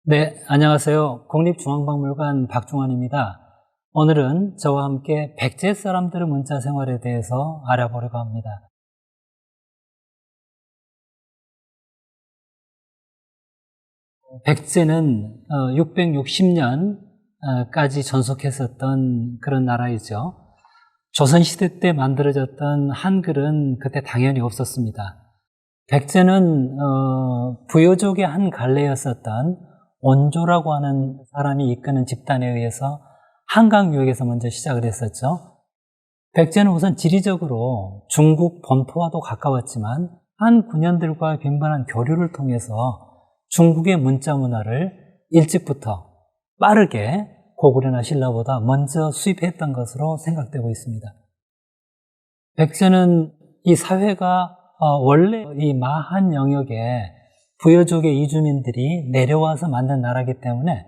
네, 안녕하세요. 국립중앙박물관 박중환입니다. 오늘은 저와 함께 백제 사람들의 문자 생활에 대해서 알아보려고 합니다. 백제는 660년까지 전속했었던 그런 나라이죠. 조선시대 때 만들어졌던 한글은 그때 당연히 없었습니다. 백제는 부여족의 한 갈래였었던 원조라고 하는 사람이 이끄는 집단에 의해서 한강 유역에서 먼저 시작을 했었죠. 백제는 우선 지리적으로 중국 본토와도 가까웠지만 한 군현들과 빈번한 교류를 통해서 중국의 문자 문화를 일찍부터 빠르게 고구려나 신라보다 먼저 수입했던 것으로 생각되고 있습니다. 백제는 이 사회가 원래 이 마한 영역에 부여족의 이주민들이 내려와서 만든 나라이기 때문에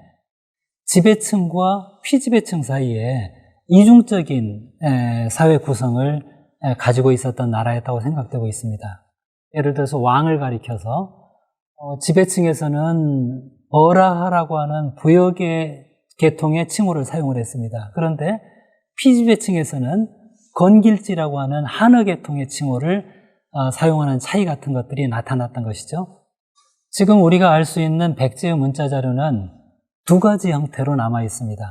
지배층과 피지배층 사이에 이중적인 사회 구성을 가지고 있었던 나라였다고 생각되고 있습니다. 예를 들어서 왕을 가리켜서 지배층에서는 버라하라고 하는 부역의 계통의 칭호를 사용을 했습니다. 그런데 피지배층에서는 건길지라고 하는 한어 계통의 칭호를 사용하는 차이 같은 것들이 나타났던 것이죠. 지금 우리가 알 수 있는 백제의 문자 자료는 두 가지 형태로 남아 있습니다.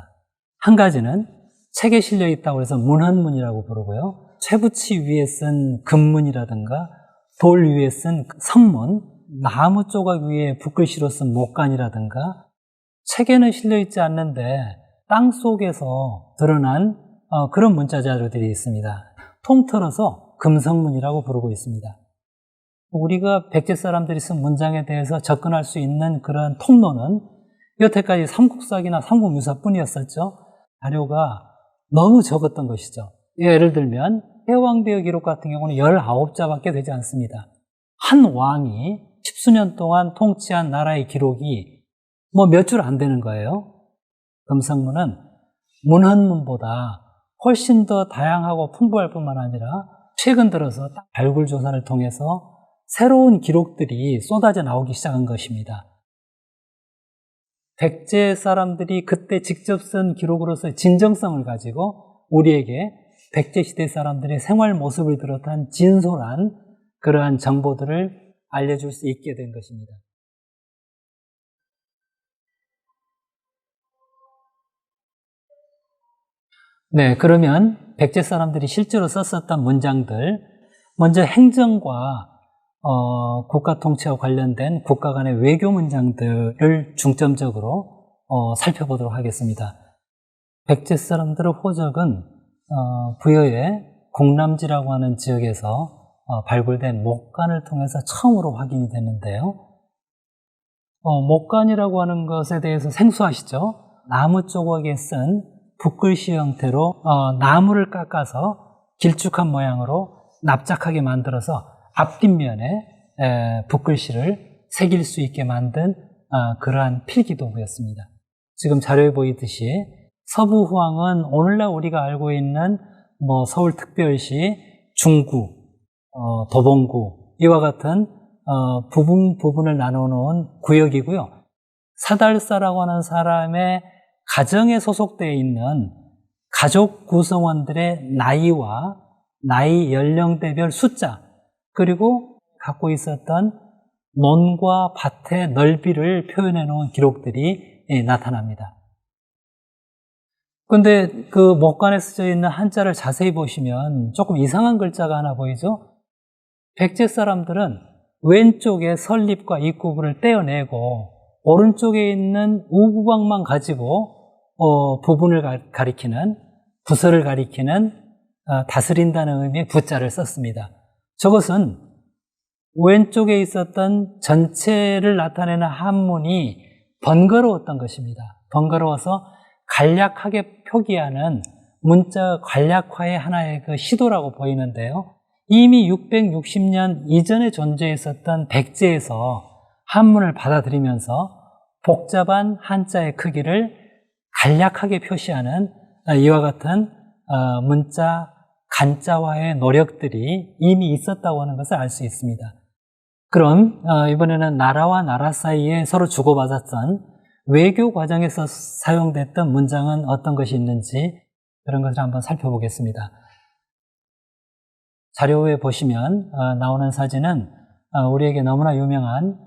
한 가지는 책에 실려 있다고 해서 문헌문이라고 부르고요. 쇠붙이 위에 쓴 금문이라든가 돌 위에 쓴 성문, 나무 조각 위에 붓글씨로 쓴 목간이라든가 책에는 실려 있지 않는데 땅 속에서 드러난 그런 문자 자료들이 있습니다. 통틀어서 금성문이라고 부르고 있습니다. 우리가 백제 사람들이 쓴 문장에 대해서 접근할 수 있는 그런 통로는 여태까지 삼국사기나 삼국유사뿐이었었죠. 자료가 너무 적었던 것이죠. 예를 들면 해왕대여 기록 같은 경우는 19자밖에 되지 않습니다. 한 왕이 십수년 동안 통치한 나라의 기록이 몇 줄 안 되는 거예요. 금성문은 문헌문보다 훨씬 더 다양하고 풍부할 뿐만 아니라 최근 들어서 발굴 조사를 통해서 새로운 기록들이 쏟아져 나오기 시작한 것입니다. 백제 사람들이 그때 직접 쓴 기록으로서의 진정성을 가지고 우리에게 백제 시대 사람들의 생활 모습을 비롯한 진솔한 그러한 정보들을 알려줄 수 있게 된 것입니다. 네, 그러면 백제 사람들이 실제로 썼었던 문장들, 먼저 행정과 국가 통치와 관련된 국가 간의 외교 문장들을 중점적으로 살펴보도록 하겠습니다. 백제 사람들의 호적은 부여의 공남지라고 하는 지역에서 발굴된 목간을 통해서 처음으로 확인이 됐는데요. 목간이라고 하는 것에 대해서 생소하시죠? 나무 조각에 쓴 붓글씨 형태로 나무를 깎아서 길쭉한 모양으로 납작하게 만들어서 앞뒷면에 붓글씨를 새길 수 있게 만든 그러한 필기도구였습니다. 지금 자료에 보이듯이 서부후왕은 오늘날 우리가 알고 있는 서울특별시, 중구, 도봉구 이와 같은 부분을 나눠놓은 구역이고요. 사달사라고 하는 사람의 가정에 소속되어 있는 가족 구성원들의 나이와 나이 연령대별 숫자 그리고 갖고 있었던 논과 밭의 넓이를 표현해 놓은 기록들이 나타납니다. 그런데 그 목간에 쓰여 있는 한자를 자세히 보시면 조금 이상한 글자가 하나 보이죠? 백제 사람들은 왼쪽에 설립과 입구부를 떼어내고 오른쪽에 있는 우구방만 가지고 부분을 가리키는 부서를 가리키는 다스린다는 의미의 부자를 썼습니다. 저것은 왼쪽에 있었던 전체를 나타내는 한문이 번거로웠던 것입니다. 번거로워서 간략하게 표기하는 문자 간략화의 하나의 그 시도라고 보이는데요. 이미 660년 이전에 존재했었던 백제에서 한문을 받아들이면서 복잡한 한자의 크기를 간략하게 표시하는 이와 같은 문자 간자화의 노력들이 이미 있었다고 하는 것을 알 수 있습니다. 그럼 이번에는 나라와 나라 사이에 서로 주고받았던 외교 과정에서 사용됐던 문장은 어떤 것이 있는지 그런 것을 한번 살펴보겠습니다. 자료에 보시면 나오는 사진은 우리에게 너무나 유명한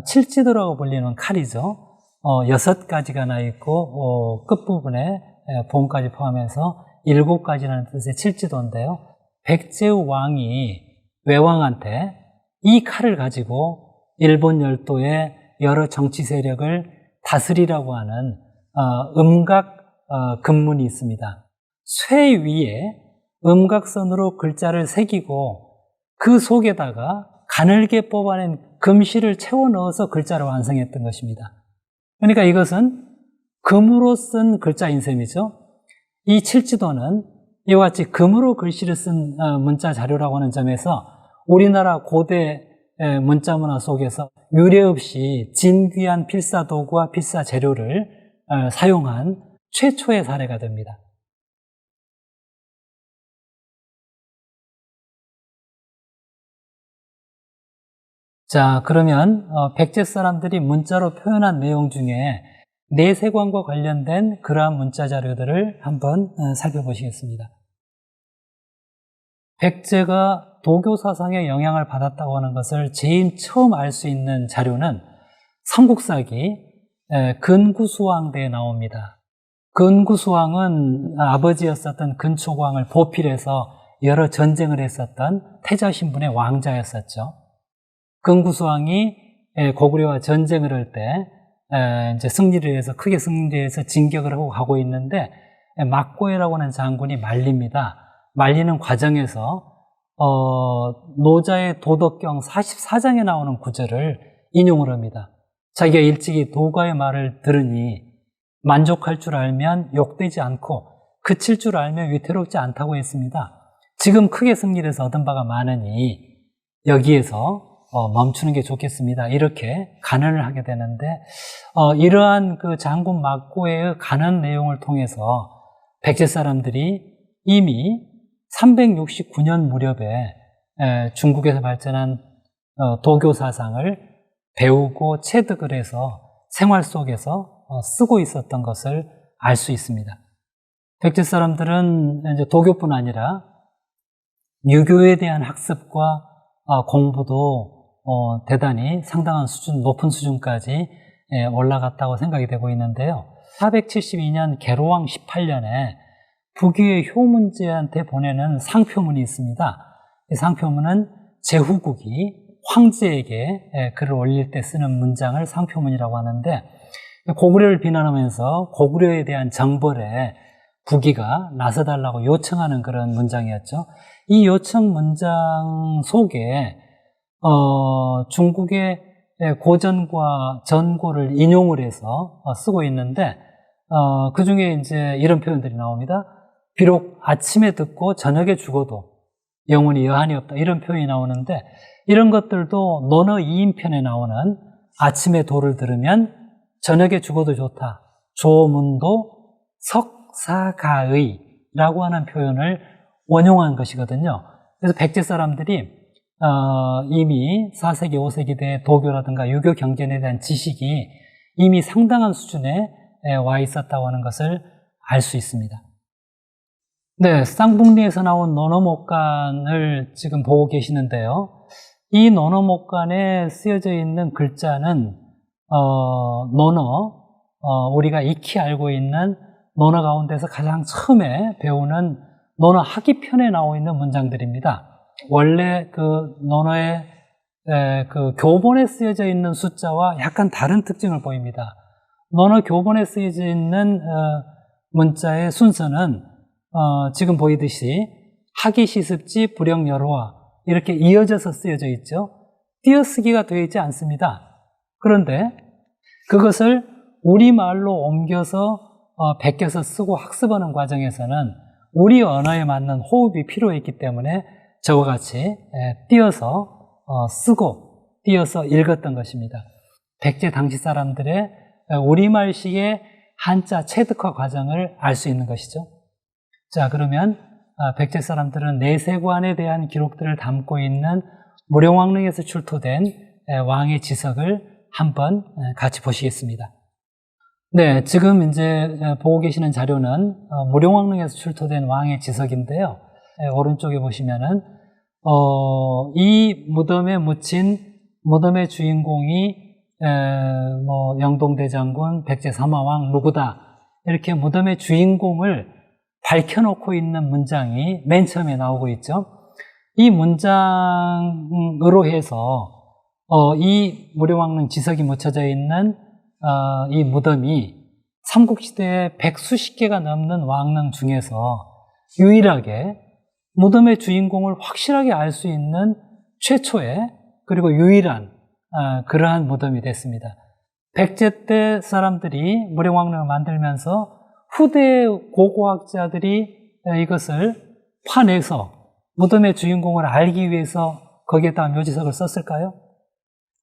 칠지도라고 불리는 칼이죠. 6가지가 나 있고 끝부분에 봉까지 포함해서 7가지라는 뜻의 칠지도인데요. 백제의 왕이 외왕한테 이 칼을 가지고 일본 열도의 여러 정치 세력을 다스리라고 하는 음각 금문이 있습니다. 쇠 위에 음각선으로 글자를 새기고 그 속에다가 가늘게 뽑아낸 금실을 채워 넣어서 글자를 완성했던 것입니다. 그러니까 이것은 금으로 쓴 글자인 셈이죠. 이 칠지도는 이와 같이 금으로 글씨를 쓴 문자 자료라고 하는 점에서 우리나라 고대 문자 문화 속에서 유례 없이 진귀한 필사 도구와 필사 재료를 사용한 최초의 사례가 됩니다. 자, 그러면 백제 사람들이 문자로 표현한 내용 중에 내세관과 관련된 그러한 문자 자료들을 한번 살펴보시겠습니다. 백제가 도교 사상의 영향을 받았다고 하는 것을 제일 처음 알 수 있는 자료는 삼국사기 근구수왕대에 나옵니다. 근구수왕은 아버지였었던 근초광을 보필해서 여러 전쟁을 했었던 태자 신분의 왕자였었죠. 근구수왕이 고구려와 전쟁을 할 때 이제 승리를 해서 크게 승리를 해서 진격을 하고 가고 있는데 막고해라고 하는 장군이 말립니다. 말리는 과정에서 노자의 도덕경 44장에 나오는 구절을 인용을 합니다. 자기가 일찍이 도가의 말을 들으니 만족할 줄 알면 욕되지 않고 그칠 줄 알면 위태롭지 않다고 했습니다. 지금 크게 승리를 해서 얻은 바가 많으니 여기에서 멈추는 게 좋겠습니다. 이렇게 간언을 하게 되는데 이러한 그 장군 막고의 간언 내용을 통해서 백제 사람들이 이미 369년 무렵에 중국에서 발전한 도교 사상을 배우고 체득을 해서 생활 속에서 쓰고 있었던 것을 알 수 있습니다. 백제 사람들은 이제 도교뿐 아니라 유교에 대한 학습과 공부도 대단히 상당한 수준, 높은 수준까지 올라갔다고 생각이 되고 있는데요. 472년 계로왕 18년에 북위의 효문제한테 보내는 상표문이 있습니다. 이 상표문은 제후국이 황제에게 글을 올릴 때 쓰는 문장을 상표문이라고 하는데 고구려를 비난하면서 고구려에 대한 정벌에 북위가 나서달라고 요청하는 그런 문장이었죠. 이 요청 문장 속에 중국의 고전과 전고를 인용을 해서 쓰고 있는데 그 중에 이제 이런 표현들이 나옵니다. 비록 아침에 듣고 저녁에 죽어도 영혼이 여한이 없다. 이런 표현이 나오는데 이런 것들도 논어 2인편에 나오는 아침에 도를 들으면 저녁에 죽어도 좋다. 조문도 석사가의라고 하는 표현을 원용한 것이거든요. 그래서 백제 사람들이 이미 4세기, 5세기 때 도교라든가 유교 경전에 대한 지식이 이미 상당한 수준에 와 있었다고 하는 것을 알 수 있습니다. 네, 쌍북리에서 나온 논어목간을 지금 보고 계시는데요. 이 논어목간에 쓰여져 있는 글자는 논어, 우리가 익히 알고 있는 논어 가운데서 가장 처음에 배우는 논어 학기편에 나와 있는 문장들입니다. 원래 그 논어의 그 교본에 쓰여져 있는 숫자와 약간 다른 특징을 보입니다. 논어 교본에 쓰여져 있는 문자의 순서는 지금 보이듯이 학이시습지 불영여로와 이렇게 이어져서 쓰여져 있죠. 띄어쓰기가 되어 있지 않습니다. 그런데 그것을 우리말로 옮겨서 베껴서 쓰고 학습하는 과정에서는 우리 언어에 맞는 호흡이 필요했기 때문에 저와 같이 띄어서 쓰고 띄어서 읽었던 것입니다. 백제 당시 사람들의 우리말식의 한자 체득화 과정을 알 수 있는 것이죠. 자, 그러면 백제 사람들은 내세관에 대한 기록들을 담고 있는 무령왕릉에서 출토된 왕의 지석을 한번 같이 보시겠습니다. 네, 지금 이제 보고 계시는 자료는 무령왕릉에서 출토된 왕의 지석인데요. 오른쪽에 보시면은 이 무덤에 묻힌 무덤의 주인공이 뭐 영동대장군, 백제사마왕 누구다 이렇게 무덤의 주인공을 밝혀놓고 있는 문장이 맨 처음에 나오고 있죠. 이 문장으로 해서 이 무령왕릉 지석이 묻혀져 있는 이 무덤이 삼국시대에 100수십 개가 넘는 왕릉 중에서 유일하게 무덤의 주인공을 확실하게 알 수 있는 최초의 그리고 유일한 그러한 무덤이 됐습니다. 백제 때 사람들이 무령왕릉을 만들면서 후대 고고학자들이 이것을 파내서 무덤의 주인공을 알기 위해서 거기에다 묘지석을 썼을까요?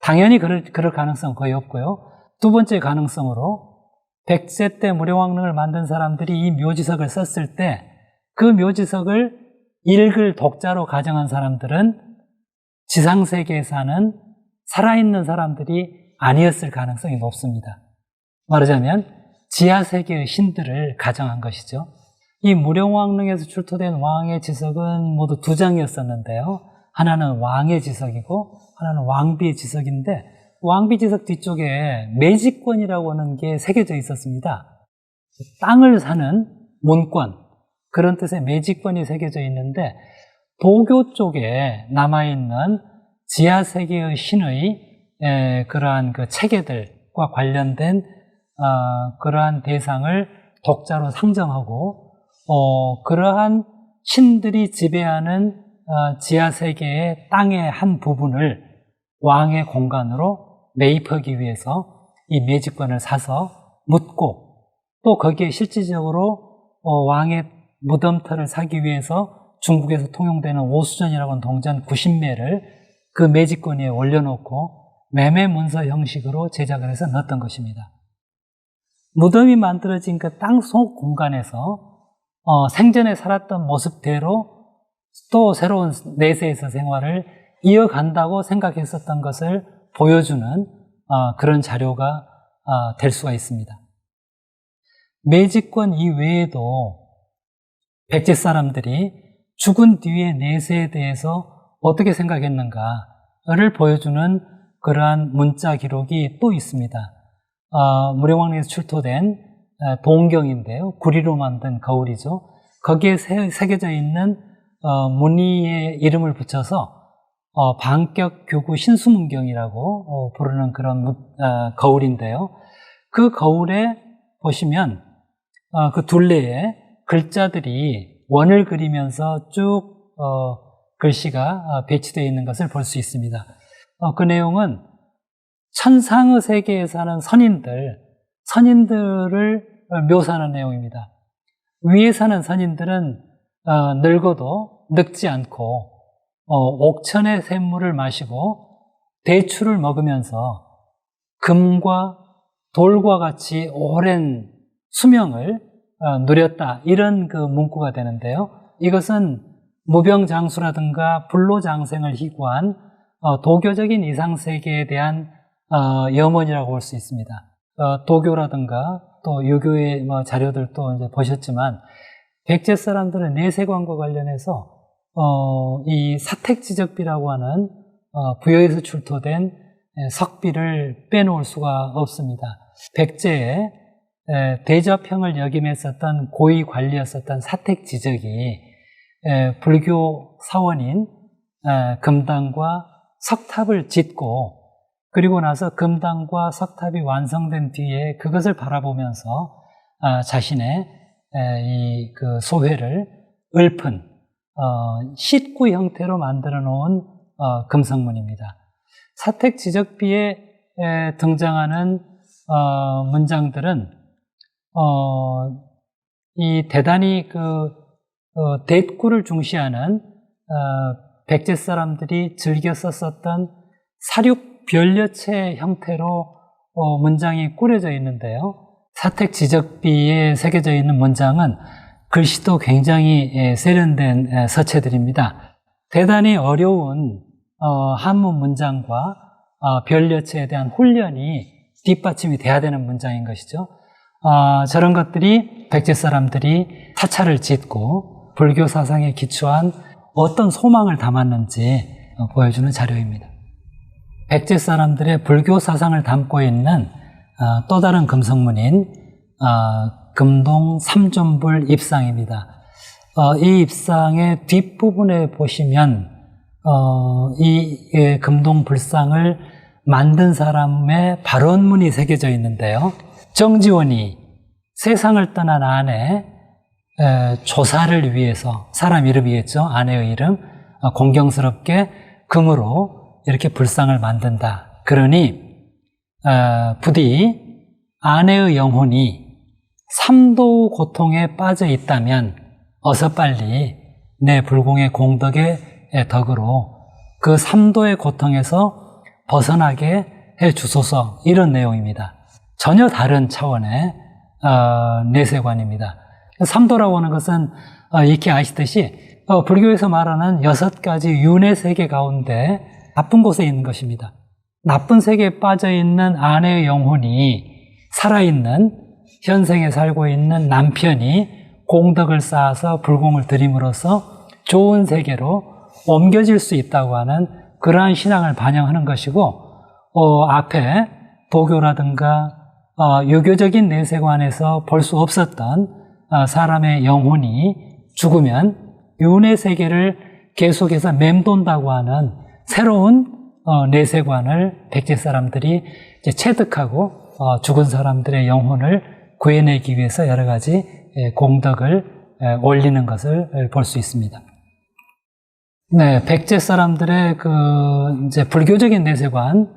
당연히 그럴 가능성은 거의 없고요. 두 번째 가능성으로 백제 때 무령왕릉을 만든 사람들이 이 묘지석을 썼을 때 그 묘지석을 읽을 독자로 가정한 사람들은 지상세계에 사는 살아있는 사람들이 아니었을 가능성이 높습니다. 말하자면 지하세계의 신들을 가정한 것이죠. 이 무령왕릉에서 출토된 왕의 지석은 모두 두 장이었었는데요. 하나는 왕의 지석이고 하나는 왕비의 지석인데 왕비 지석 뒤쪽에 매직권이라고 하는 게 새겨져 있었습니다. 땅을 사는 문권, 그런 뜻의 매직권이 새겨져 있는데 도교 쪽에 남아있는 지하세계의 신의 그러한 그 체계들과 관련된 그러한 대상을 독자로 상정하고 그러한 신들이 지배하는 지하세계의 땅의 한 부분을 왕의 공간으로 매입하기 위해서 이 매직권을 사서 묻고 또 거기에 실질적으로 왕의 무덤터를 사기 위해서 중국에서 통용되는 오수전이라고 하는 동전 90매를 그 매직권 위에 올려놓고 매매 문서 형식으로 제작을 해서 넣었던 것입니다. 무덤이 만들어진 그 땅속 공간에서 생전에 살았던 모습대로 또 새로운 내세에서 생활을 이어간다고 생각했었던 것을 보여주는 그런 자료가 될 수가 있습니다. 매직권 이외에도 백제 사람들이 죽은 뒤의 내세에 대해서 어떻게 생각했는가를 보여주는 그러한 문자 기록이 또 있습니다. 무령왕릉에서 출토된 동경인데요. 구리로 만든 거울이죠. 거기에 새겨져 있는 무늬의 이름을 붙여서 방격교구 신수문경이라고 부르는 그런 거울인데요. 그 거울에 보시면 그 둘레에 글자들이 원을 그리면서 쭉 글씨가 배치되어 있는 것을 볼 수 있습니다. 그 내용은 천상의 세계에 사는 선인들을 묘사하는 내용입니다. 위에 사는 선인들은 늙어도 늙지 않고 옥천의 샘물을 마시고 대추를 먹으면서 금과 돌과 같이 오랜 수명을 누렸다, 이런 그 문구가 되는데요. 이것은 무병장수라든가 불로장생을 희구한 도교적인 이상세계에 대한 염원이라고 볼 수 있습니다. 도교라든가 또 유교의 자료들도 이제 보셨지만 백제 사람들은 내세관과 관련해서 이 사택지적비라고 하는 부여에서 출토된 석비를 빼놓을 수가 없습니다. 백제의 대저평을 역임했었던 고위 관리였었던 사택지적이 불교 사원인 금당과 석탑을 짓고 그리고 나서 금당과 석탑이 완성된 뒤에 그것을 바라보면서 자신의 이 그 소회를 읊은 싯구 형태로 만들어 놓은 금성문입니다. 사택지적비에 등장하는 문장들은 이 대단히 대꾸를 중시하는 백제 사람들이 즐겨 썼었던 사륙 변려체 형태로 문장이 꾸려져 있는데요. 사택지적비에 새겨져 있는 문장은 글씨도 굉장히 세련된 서체들입니다. 대단히 어려운 한문 문장과 변려체에 대한 훈련이 뒷받침이 돼야 되는 문장인 것이죠. 저런 것들이 백제 사람들이 사찰을 짓고 불교 사상에 기초한 어떤 소망을 담았는지 보여주는 자료입니다. 백제 사람들의 불교 사상을 담고 있는 또 다른 금성문인 금동 삼존불 입상입니다. 이 입상의 뒷부분에 보시면 이 금동 불상을 만든 사람의 발언문이 새겨져 있는데요. 정지원이 세상을 떠난 아내 조사를 위해서, 사람 이름이겠죠. 아내의 이름, 공경스럽게 금으로 이렇게 불상을 만든다. 그러니 부디 아내의 영혼이 삼도 고통에 빠져 있다면 어서 빨리 내 불공의 공덕의 덕으로 그 삼도의 고통에서 벗어나게 해 주소서, 이런 내용입니다. 전혀 다른 차원의 내세관입니다. 삼도라고 하는 것은 익히 아시듯이 불교에서 말하는 6가지 윤회 세계 가운데 나쁜 곳에 있는 것입니다. 나쁜 세계에 빠져있는 아내의 영혼이 살아있는, 현생에 살고 있는 남편이 공덕을 쌓아서 불공을 들임으로써 좋은 세계로 옮겨질 수 있다고 하는 그러한 신앙을 반영하는 것이고, 앞에 도교라든가 유교적인 내세관에서 볼 수 없었던 사람의 영혼이 죽으면 윤회 세계를 계속해서 맴돈다고 하는 새로운 내세관을 백제 사람들이 이제 체득하고 죽은 사람들의 영혼을 구해내기 위해서 여러 가지 공덕을 올리는 것을 볼 수 있습니다. 네, 백제 사람들의 이제 불교적인 내세관,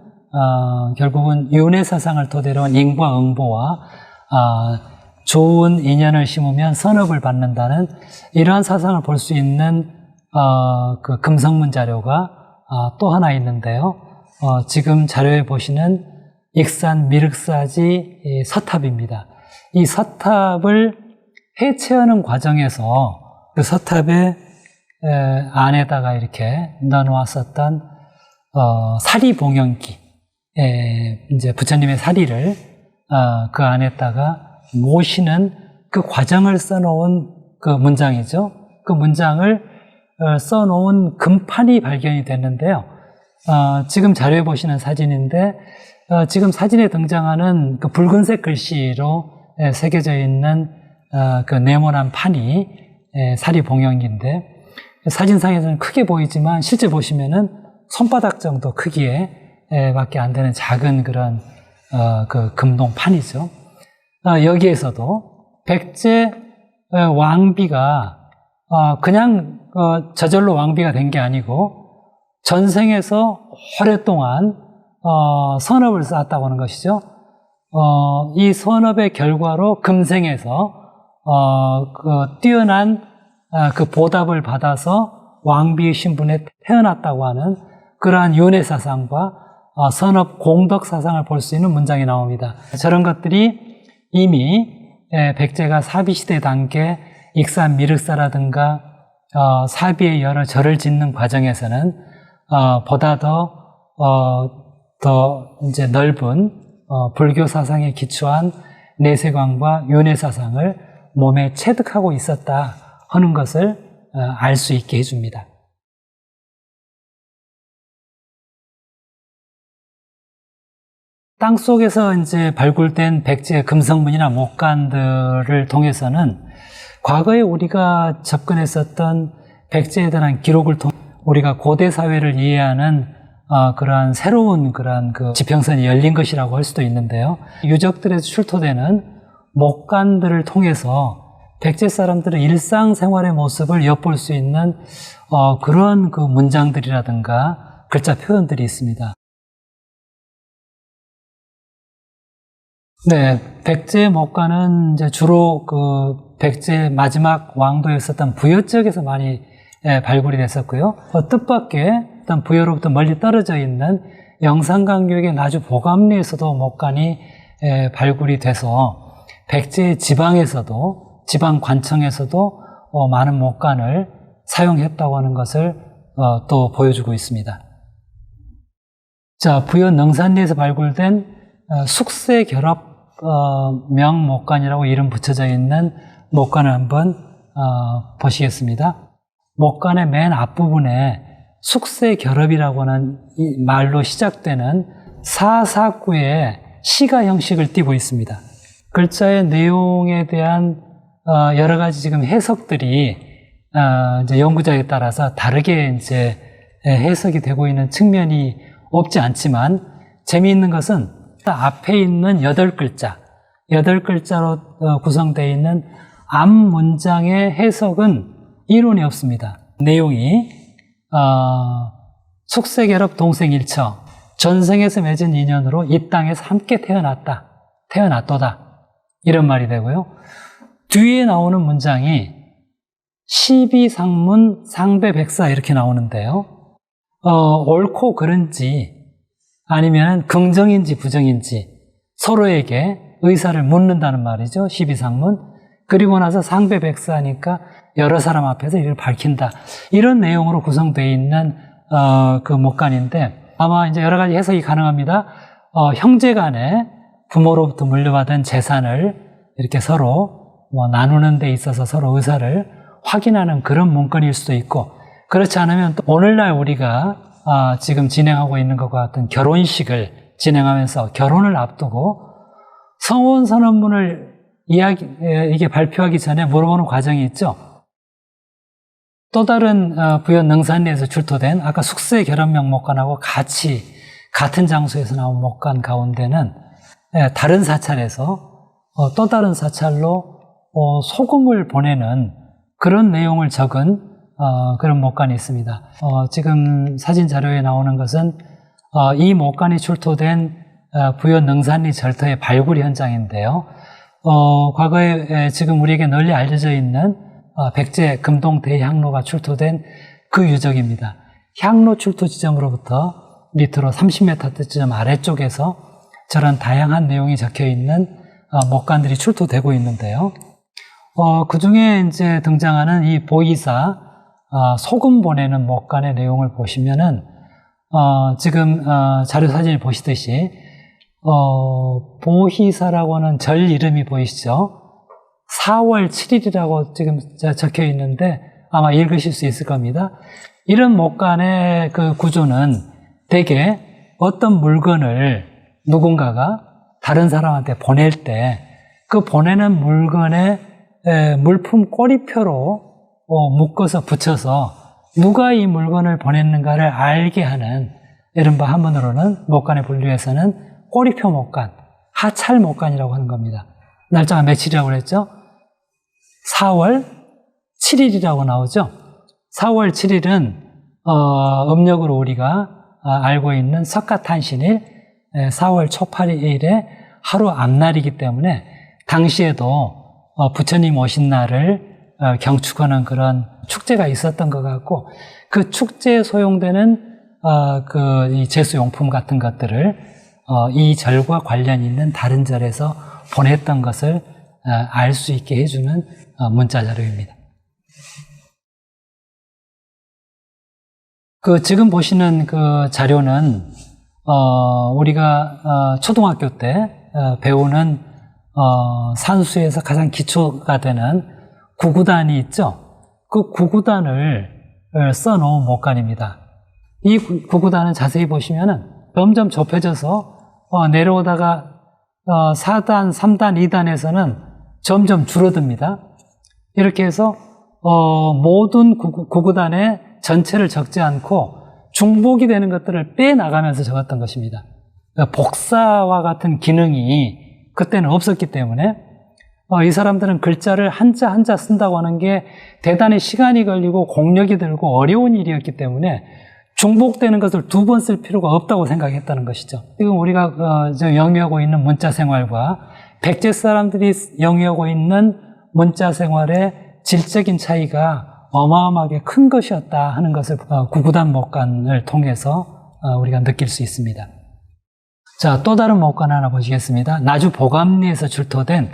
결국은 윤회 사상을 토대로 한 인과 응보와 좋은 인연을 심으면 선업을 받는다는 이러한 사상을 볼 수 있는 그 금성문 자료가 또 하나 있는데요. 지금 자료에 보시는 익산 미륵사지 서탑입니다. 이 서탑을 해체하는 과정에서 그 서탑의 안에다가 이렇게 넣어놓았었던 사리봉영기, 이제 부처님의 사리를 그 안에다가 모시는 그 과정을 써놓은 그 문장이죠. 그 문장을 써놓은 금판이 발견이 됐는데요. 지금 자료에 보시는 사진인데, 지금 사진에 등장하는 그 붉은색 글씨로 새겨져 있는 그 네모난 판이 사리봉영기인데, 사진상에서는 크게 보이지만 실제 보시면은 손바닥 정도 크기에 밖에 안 되는 작은 그런 그 금동판이죠. 여기에서도 백제 왕비가 그냥 저절로 왕비가 된 게 아니고 전생에서 오랫동안 선업을 쌓았다고 하는 것이죠. 이 선업의 결과로 금생에서 그 뛰어난 그 보답을 받아서 왕비의 신분에 태어났다고 하는 그러한 윤회 사상과 선업 공덕 사상을 볼 수 있는 문장이 나옵니다. 저런 것들이 이미 백제가 사비시대 단계 익산 미륵사라든가 사비의 여러 절을 짓는 과정에서는 보다 더 이제 넓은 불교 사상에 기초한 내세관과 윤회 사상을 몸에 체득하고 있었다 하는 것을 알 수 있게 해줍니다. 땅속에서 이제 발굴된 백제의 금성문이나 목간들을 통해서는 과거에 우리가 접근했었던 백제에 대한 기록을 통해 우리가 고대 사회를 이해하는 그러한 새로운 그러한 그 지평선이 열린 것이라고 할 수도 있는데요. 유적들에서 출토되는 목간들을 통해서 백제 사람들의 일상생활의 모습을 엿볼 수 있는 그런 그 문장들이라든가 글자 표현들이 있습니다. 네, 백제 목간은 이제 주로 그 백제 마지막 왕도였었던 부여 지역에서 많이 발굴이 됐었고요. 뜻밖의 어떤 부여로부터 멀리 떨어져 있는 영산강교육의 나주 보감리에서도 목간이 발굴이 돼서 백제 지방에서도, 지방 관청에서도 많은 목간을 사용했다고 하는 것을 또 보여주고 있습니다. 자, 부여 능산리에서 발굴된 숙세 결합 명목관이라고 이름 붙여져 있는 목관을 한번 보시겠습니다. 목관의 맨 앞부분에 숙세결합이라고 하는 이 말로 시작되는 사사구의 시가 형식을 띠고 있습니다. 글자의 내용에 대한 여러 가지 지금 해석들이 이제 연구자에 따라서 다르게 이제 해석이 되고 있는 측면이 없지 않지만 재미있는 것은 앞에 있는 8글자로 구성되어 있는 앞 문장의 해석은 이론이 없습니다. 내용이 숙세결합 동생일처 전생에서 맺은 인연으로 이 땅에서 함께 태어났도다 이런 말이 되고요. 뒤에 나오는 문장이 시비상문 상배백사 이렇게 나오는데요. 옳고 그른지 아니면 긍정인지 부정인지 서로에게 의사를 묻는다는 말이죠. 시비상문. 그리고 나서 상배백사니까 여러 사람 앞에서 이를 밝힌다. 이런 내용으로 구성되어 있는 그 목관인데 아마 이제 여러 가지 해석이 가능합니다. 형제 간에 부모로부터 물려받은 재산을 이렇게 서로 나누는 데 있어서 서로 의사를 확인하는 그런 문건일 수도 있고, 그렇지 않으면 또 오늘날 우리가 지금 진행하고 있는 것과 같은 결혼식을 진행하면서 결혼을 앞두고 성혼 선언문을 이게 발표하기 전에 물어보는 과정이 있죠. 또 다른 부연 능산리에서 출토된 아까 숙세결합명 목관하고 같은 장소에서 나온 목관 가운데는 다른 사찰에서 또 다른 사찰로 소금을 보내는 그런 내용을 적은 그런 목관이 있습니다. 지금 사진 자료에 나오는 것은 이 목관이 출토된 부연 능산리 절터의 발굴 현장인데요. 과거에 지금 우리에게 널리 알려져 있는 백제 금동 대향로가 출토된 그 유적입니다. 향로 출토 지점으로부터 밑으로 30m 지점 아래쪽에서 저런 다양한 내용이 적혀 있는 목관들이 출토되고 있는데요. 그 중에 이제 등장하는 이 보이사 소금 보내는 목관의 내용을 보시면은 지금 자료 사진을 보시듯이 보희사라고 하는 절 이름이 보이시죠? 4월 7일이라고 지금 적혀 있는데 아마 읽으실 수 있을 겁니다. 이런 목관의 그 구조는 대개 어떤 물건을 누군가가 다른 사람한테 보낼 때 그 보내는 물건에 물품 꼬리표로 묶어서 붙여서 누가 이 물건을 보냈는가를 알게 하는, 이른바 한문으로는 목관의 분류에서는 꼬리표 목관, 하찰 목관이라고 하는 겁니다. 날짜가 며칠이라고 그랬죠? 4월 7일이라고 나오죠? 4월 7일은 음력으로 우리가 알고 있는 석가탄신일 4월 초 8일에 하루 앞날이기 때문에 당시에도 부처님 오신 날을 경축하는 그런 축제가 있었던 것 같고, 그 축제에 소용되는 이 제수용품 같은 것들을 이 절과 관련 있는 다른 절에서 보냈던 것을 알 수 있게 해주는 문자 자료입니다. 지금 보시는 그 자료는 우리가 초등학교 때 배우는 산수에서 가장 기초가 되는 구구단이 있죠. 그 구구단을 써놓은 목관입니다. 이 구구단은 자세히 보시면은 점점 좁혀져서 내려오다가 4단, 3단, 2단에서는 점점 줄어듭니다. 이렇게 해서 모든 구구단의 전체를 적지 않고 중복이 되는 것들을 빼나가면서 적었던 것입니다. 복사와 같은 기능이 그때는 없었기 때문에 이 사람들은 글자를 한자 한자 쓴다고 하는 게 대단히 시간이 걸리고 공력이 들고 어려운 일이었기 때문에 중복되는 것을 2번 쓸 필요가 없다고 생각했다는 것이죠. 지금 우리가 영위하고 있는 문자 생활과 백제 사람들이 영위하고 있는 문자 생활의 질적인 차이가 어마어마하게 큰 것이었다 하는 것을 구구단 목관을 통해서 우리가 느낄 수 있습니다. 자, 또 다른 목관 하나 보시겠습니다. 나주 보감리에서 출토된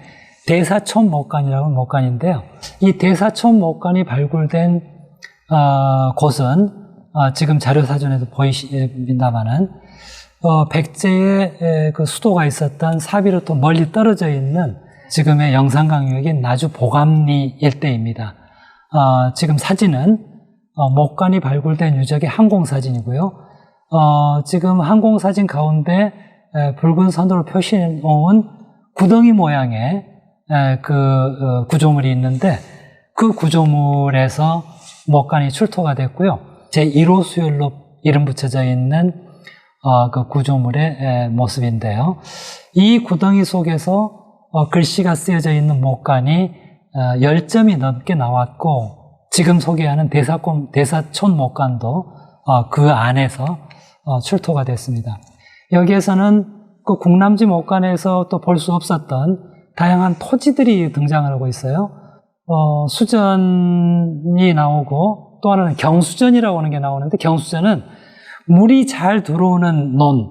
대사촌 목관이라고 하는 목관인데요. 이 대사촌 목관이 발굴된 곳은 지금 자료사전에도 보이십니다만은 백제의 그 수도가 있었던 사비로부터 멀리 떨어져 있는 지금의 영산강유역인 나주 보감리 일대입니다. 지금 사진은 목간이 발굴된 유적의 항공사진이고요. 지금 항공사진 가운데 붉은 선으로 표시해 놓은 구덩이 모양의 구조물이 있는데 그 구조물에서 목간이 출토가 됐고요. 제1호 수열로 이름 붙여져 있는 그 구조물의 모습인데요. 이 구덩이 속에서 글씨가 쓰여져 있는 목간이 10점이 넘게 나왔고 지금 소개하는 대사촌 목간도 그 안에서 출토가 됐습니다. 여기에서는 그 국남지 목간에서 또 볼 수 없었던 다양한 토지들이 등장을 하고 있어요. 수전이 나오고 또 하나는 경수전이라고 하는 게 나오는데 경수전은 물이 잘 들어오는 논,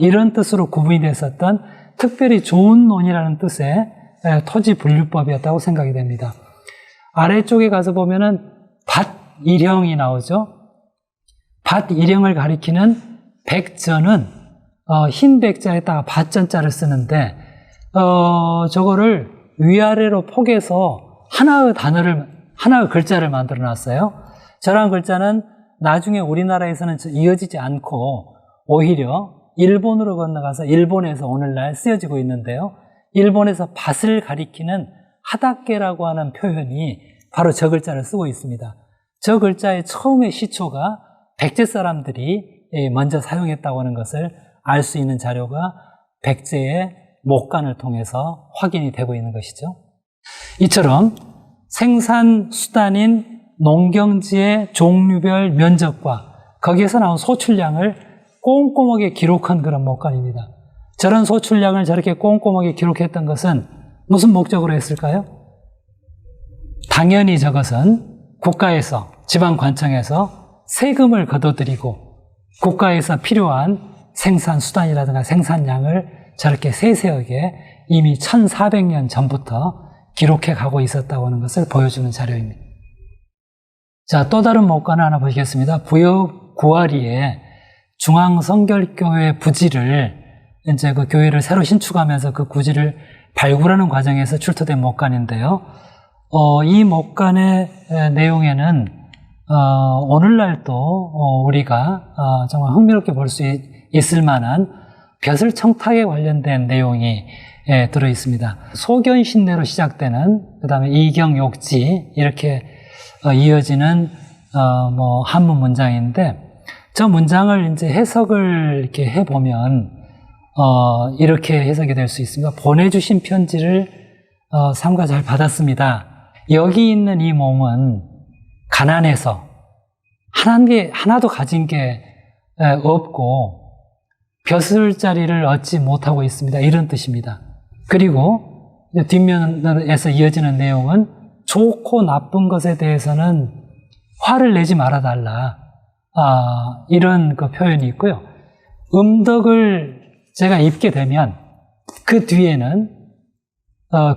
이런 뜻으로 구분이 됐었던 특별히 좋은 논이라는 뜻의 토지 분류법이었다고 생각이 됩니다. 아래쪽에 가서 보면은 밭일형이 나오죠. 밭일형을 가리키는 백전은 흰 백자에다가 밭전자를 쓰는데 저거를 위아래로 포개서 하나의 글자를 만들어 놨어요. 저런 글자는 나중에 우리나라에서는 이어지지 않고 오히려 일본으로 건너가서 일본에서 오늘날 쓰여지고 있는데요. 일본에서 밭을 가리키는 하다케라고 하는 표현이 바로 저 글자를 쓰고 있습니다. 저 글자의 처음의 시초가 백제 사람들이 먼저 사용했다고 하는 것을 알 수 있는 자료가 백제의 목간을 통해서 확인이 되고 있는 것이죠. 이처럼 생산 수단인 농경지의 종류별 면적과 거기에서 나온 소출량을 꼼꼼하게 기록한 그런 목간입니다. 저런 소출량을 저렇게 꼼꼼하게 기록했던 것은 무슨 목적으로 했을까요? 당연히 저것은 국가에서, 지방관청에서 세금을 걷어들이고 국가에서 필요한 생산 수단이라든가 생산량을 저렇게 세세하게 이미 1400년 전부터 기록해 가고 있었다고 하는 것을 보여주는 자료입니다. 자, 또 다른 목간을 하나 보시겠습니다. 부여 구아리에 중앙성결교회 부지를 이제 그 교회를 새로 신축하면서 그 구지를 발굴하는 과정에서 출토된 목간인데요. 이 목간의 내용에는 오늘날도 우리가 정말 흥미롭게 볼 수 있을 만한 벼슬 청탁에 관련된 내용이 들어 있습니다. 소견신내로 시작되는, 그 다음에 이경욕지 이렇게 이어지는 한문 문장인데, 저 문장을 이제 해석을 이렇게 해보면 이렇게 해석이 될 수 있습니다. 보내주신 편지를 삼가 잘 받았습니다. 여기 있는 이 몸은 가난해서 하나도 가진 게 없고 벼슬자리를 얻지 못하고 있습니다. 이런 뜻입니다. 그리고 뒷면에서 이어지는 내용은 좋고 나쁜 것에 대해서는 화를 내지 말아달라, 이런 그 표현이 있고요. 음덕을 제가 입게 되면 그 뒤에는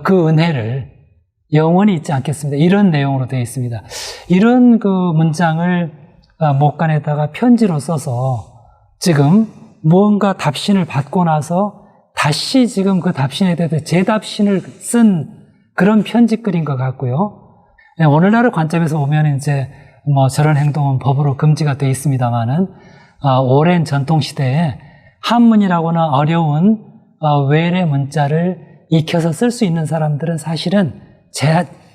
그 은혜를 영원히 잊지 않겠습니다. 이런 내용으로 되어 있습니다. 이런 그 문장을 목간에다가 편지로 써서 지금 무언가 답신을 받고 나서 다시 지금 그 답신에 대해서 재답신을 쓴 그런 편지글인 것 같고요. 오늘날의 관점에서 보면 이제 저런 행동은 법으로 금지가 되어 있습니다만은 오랜 전통 시대에 한문이라고는 어려운 외래 문자를 익혀서 쓸 수 있는 사람들은 사실은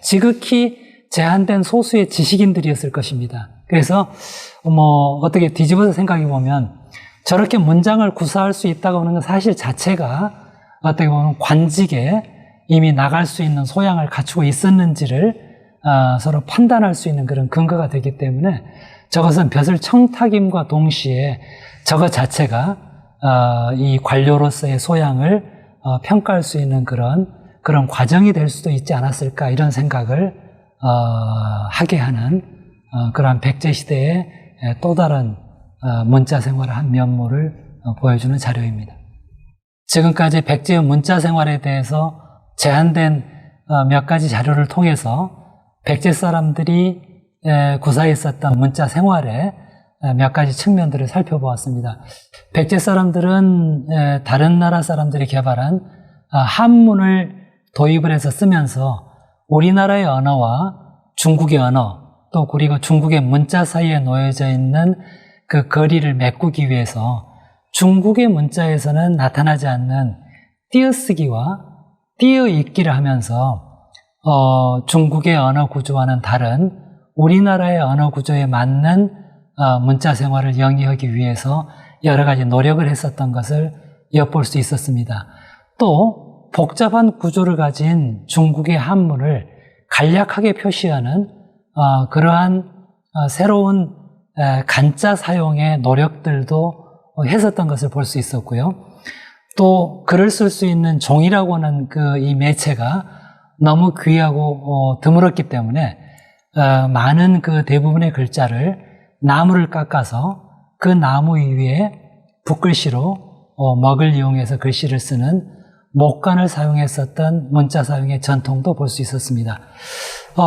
지극히 제한된 소수의 지식인들이었을 것입니다. 그래서 어떻게 뒤집어서 생각해 보면 저렇게 문장을 구사할 수 있다고 하는 건 사실 자체가 어떻게 보면 관직에 이미 나갈 수 있는 소양을 갖추고 있었는지를 서로 판단할 수 있는 그런 근거가 되기 때문에 저것은 벼슬 청탁임과 동시에 저것 자체가 이 관료로서의 소양을 평가할 수 있는 그런 과정이 될 수도 있지 않았을까, 이런 생각을 하게 하는 그러한 백제시대의 또 다른 문자 생활의 한 면모를 보여주는 자료입니다. 지금까지 백제의 문자 생활에 대해서 제한된 몇 가지 자료를 통해서 백제 사람들이 구사했었던 문자 생활의 몇 가지 측면들을 살펴보았습니다. 백제 사람들은 다른 나라 사람들이 개발한 한문을 도입을 해서 쓰면서 우리나라의 언어와 중국의 언어, 또 그리고 중국의 문자 사이에 놓여져 있는 그 거리를 메꾸기 위해서 중국의 문자에서는 나타나지 않는 띄어쓰기와 띄어읽기를 하면서 중국의 언어 구조와는 다른 우리나라의 언어 구조에 맞는 문자 생활을 영위하기 위해서 여러 가지 노력을 했었던 것을 엿볼 수 있었습니다. 또 복잡한 구조를 가진 중국의 한문을 간략하게 표시하는 그러한 새로운 간자 사용의 노력들도 했었던 것을 볼 수 있었고요. 또 글을 쓸 수 있는 종이라고 하는 이 매체가 너무 귀하고 드물었기 때문에 많은 대부분의 글자를 나무를 깎아서 그 나무 위에 붓글씨로 먹을 이용해서 글씨를 쓰는 목간을 사용했었던 문자 사용의 전통도 볼 수 있었습니다.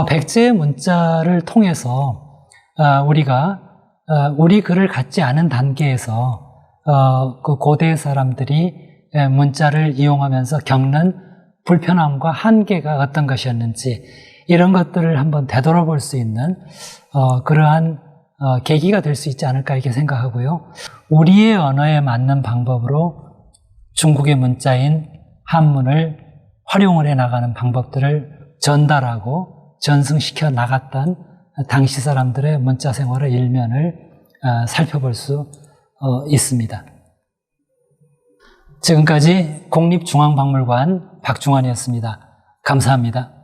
백제의 문자를 통해서 우리가 우리 글을 갖지 않은 단계에서 그 고대 사람들이 문자를 이용하면서 겪는 불편함과 한계가 어떤 것이었는지 이런 것들을 한번 되돌아볼 수 있는 그러한 계기가 될 수 있지 않을까 이렇게 생각하고요. 우리의 언어에 맞는 방법으로 중국의 문자인 한문을 활용을 해나가는 방법들을 전달하고 전승시켜 나갔던 당시 사람들의 문자 생활의 일면을 살펴볼 수 있습니다. 지금까지 국립중앙박물관 박중환이었습니다. 감사합니다.